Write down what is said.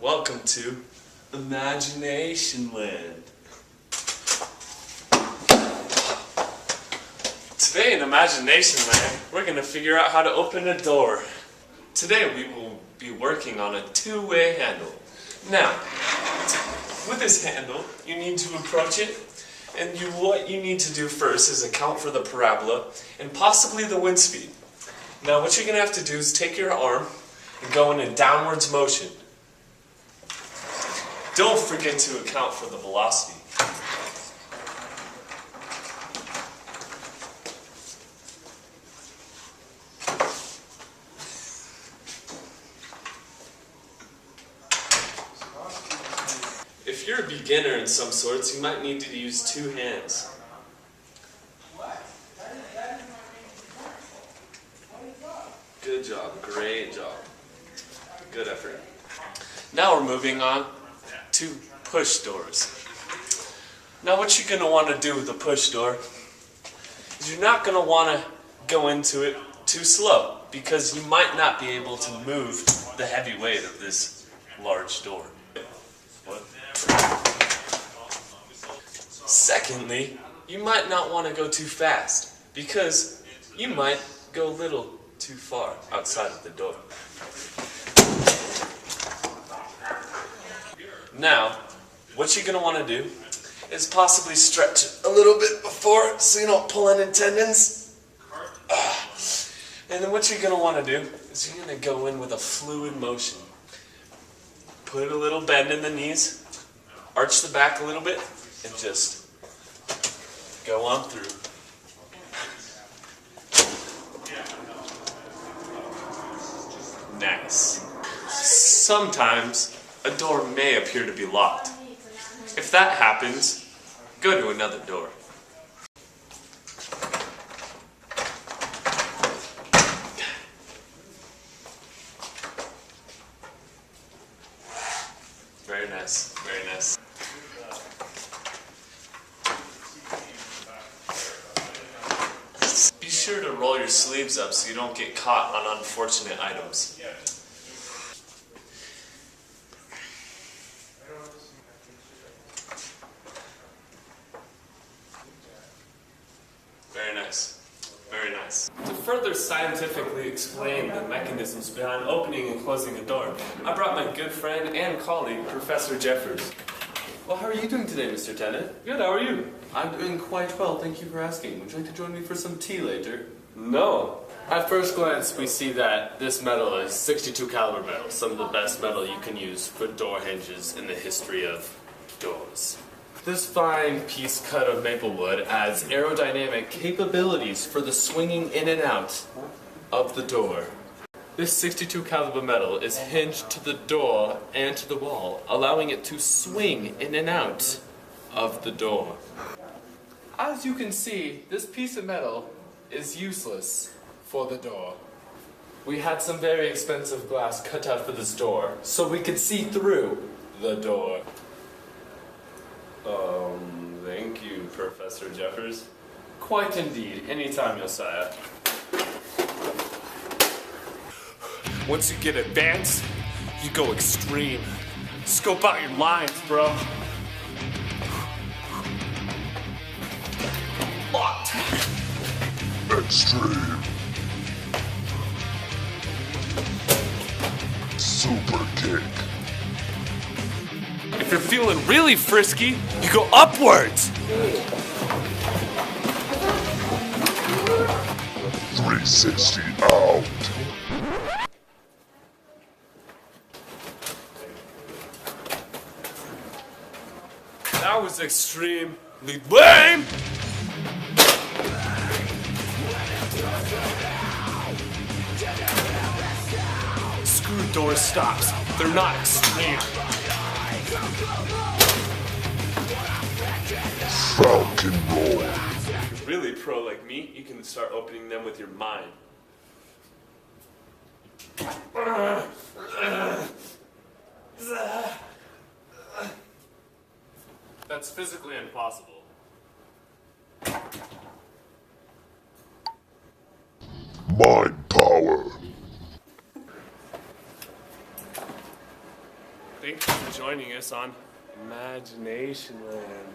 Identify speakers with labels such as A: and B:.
A: Welcome to Imagination Land. Today in Imagination Land, we're going to figure out how to open a door. Today we will be working on a two-way handle. Now, with this handle, you need to approach it, and what you need to do first is account for the parabola and possibly the wind speed. Now what you're going to have to do is take your arm and go in a downwards motion. Don't forget to account for the velocity. If you're a beginner in some sorts, you might need to use two hands. Good job, great job. Good effort. Now we're moving on to push doors. Now what you're going to want to do with the push door is you're not going to want to go into it too slow because you might not be able to move the heavy weight of this large door. What? Secondly, you might not want to go too fast because you might go a little too far outside of the door. Now, what you're going to want to do is possibly stretch it a little bit before so you don't pull any tendons. And then what you're going to want to do is you're going to go in with a fluid motion. Put a little bend in the knees, arch the back a little bit, and just go on through. Nice. Sometimes a door may appear to be locked. If that happens, go to another door. Very nice, very nice. Be sure to roll your sleeves up so you don't get caught on unfortunate items. Very nice. Very nice. To further scientifically explain the mechanisms behind opening and closing a door, I brought my good friend and colleague, Professor Jeffers.
B: Well, how are you doing today, Mr. Tennant?
A: Good, how are you?
B: I'm doing quite well, thank you for asking. Would you like to join me for some tea later?
A: No.
C: At first glance, we see that this metal is 62 caliber metal, some of the best metal you can use for door hinges in the history of doors. This fine piece cut of maple wood adds aerodynamic capabilities for the swinging in and out of the door. This 62 caliber metal is hinged to the door and to the wall, allowing it to swing in and out of the door. As you can see, this piece of metal is useless for the door. We had some very expensive glass cut out for this door, so we could see through the door.
A: Thank you, Professor Jeffers.
C: Quite indeed. Anytime, Josiah.
A: Once you get advanced, you go extreme. Scope out your lines, bro. Locked.
D: Extreme. Super kick.
A: If you're feeling really frisky, you go upwards.
D: 360 out.
A: That was extremely lame. Screw door stops. They're not extreme.
D: Falcon roll.
A: If you're really pro like me, you can start opening them with your mind.
C: That's physically impossible.
D: Mind power.
A: Thank you for joining us on Imagination Land.